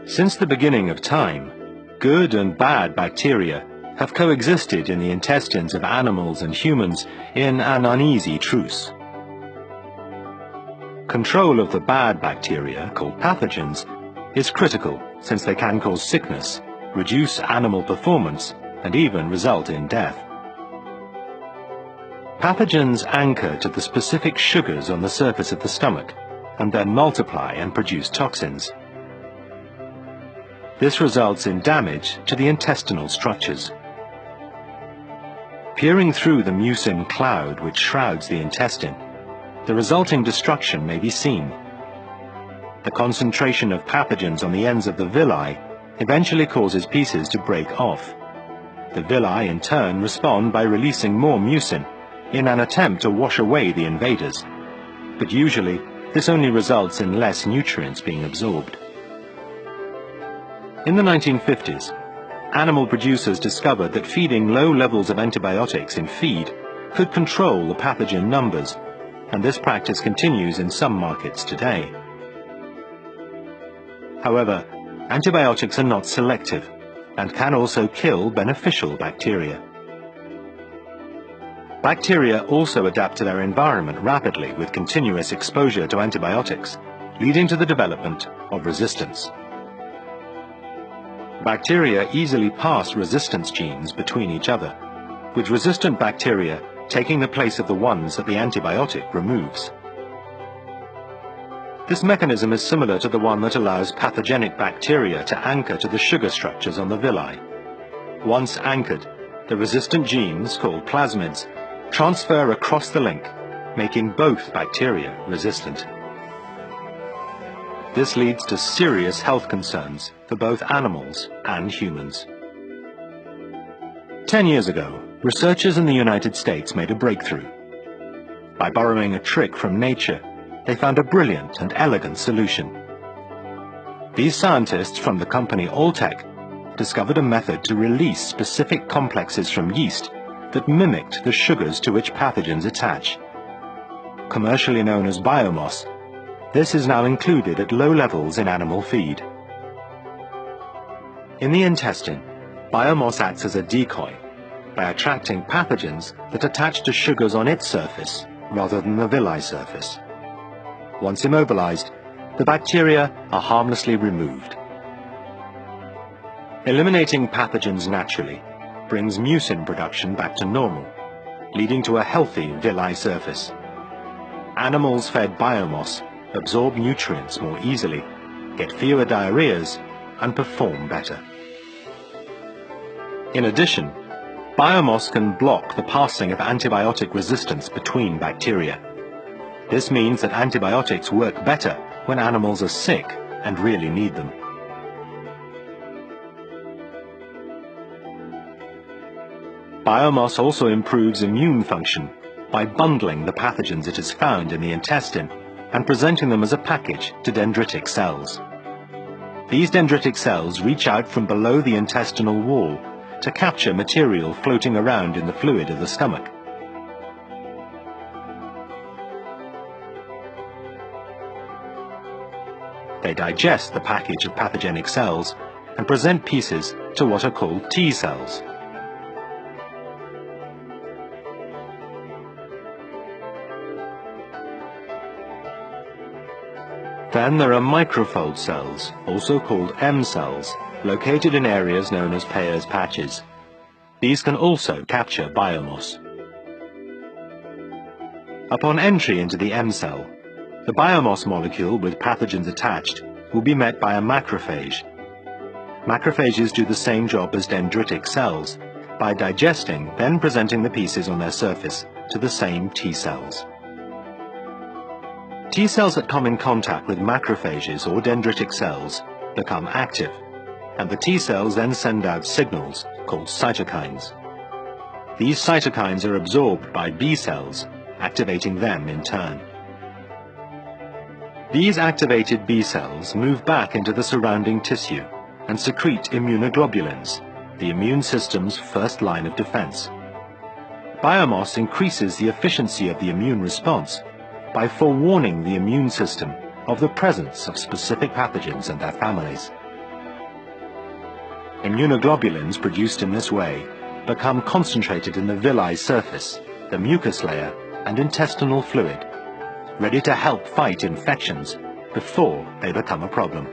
Since the beginning of time, good and bad bacteria have coexisted in the intestines of animals and humans in an uneasy truce. Control of the bad bacteria, called pathogens, is critical since they can cause sickness, reduce animal performance, and even result in death. Pathogens anchor to the specific sugars on the surface of the stomach and then multiply and produce toxins. This results in damage to the intestinal structures. Peering through the mucin cloud which shrouds the intestine, the resulting destruction may be seen. The concentration of pathogens on the ends of the villi eventually causes pieces to break off. The villi in turn respond by releasing more mucin in an attempt to wash away the invaders, but usually this only results in less nutrients being absorbed. In the 1950s, animal producers discovered that feeding low levels of antibiotics in feed could control the pathogen numbers, and this practice continues in some markets today. However, antibiotics are not selective and can also kill beneficial bacteria. Bacteria also adapt to their environment rapidly with continuous exposure to antibiotics, leading to the development of resistance. Bacteria easily pass resistance genes between each other, with resistant bacteria taking the place of the ones that the antibiotic removes. This mechanism is similar to the one that allows pathogenic bacteria to anchor to the sugar structures on the villi. Once anchored, the resistant genes, called plasmids, transfer across the link, making both bacteria resistant. This leads to serious health concerns for both animals and humans. 10 years ago, researchers in the United States made a breakthrough. By borrowing a trick from nature, they found a brilliant and elegant solution. These scientists from the company Alltech discovered a method to release specific complexes from yeast that mimicked the sugars to which pathogens attach. Commercially known as biomass, this is now included at low levels in animal feed. In the intestine, biomass acts as a decoy by attracting pathogens that attach to sugars on its surface rather than the villi surface. Once immobilized, the bacteria are harmlessly removed. Eliminating pathogens naturally brings mucin production back to normal, leading to a healthy villi surface. Animals fed biomass absorb nutrients more easily, get fewer diarrheas, and perform better. In addition, biomass can block the passing of antibiotic resistance between bacteria. This means that antibiotics work better when animals are sick and really need them. Biomass also improves immune function by bundling the pathogens it has found in the intestine and presenting them as a package to dendritic cells. These dendritic cells reach out from below the intestinal wall to capture material floating around in the fluid of the stomach. They digest the package of pathogenic cells and present pieces to what are called T cells. Then there are microfold cells, also called M cells, located in areas known as Peyer's patches. These can also capture biomass. Upon entry into the M cell, the biomass molecule with pathogens attached will be met by a macrophage. Macrophages do the same job as dendritic cells, by digesting, then presenting the pieces on their surface to the same T cells. T cells that come in contact with macrophages or dendritic cells become active, and the T cells then send out signals called cytokines. These cytokines are absorbed by B cells, activating them in turn. These activated B cells move back into the surrounding tissue and secrete immunoglobulins, the immune system's first line of defense. Biomass increases the efficiency of the immune response by forewarning the immune system of the presence of specific pathogens and their families. Immunoglobulins produced in this way become concentrated in the villi surface, the mucus layer, and intestinal fluid, ready to help fight infections before they become a problem.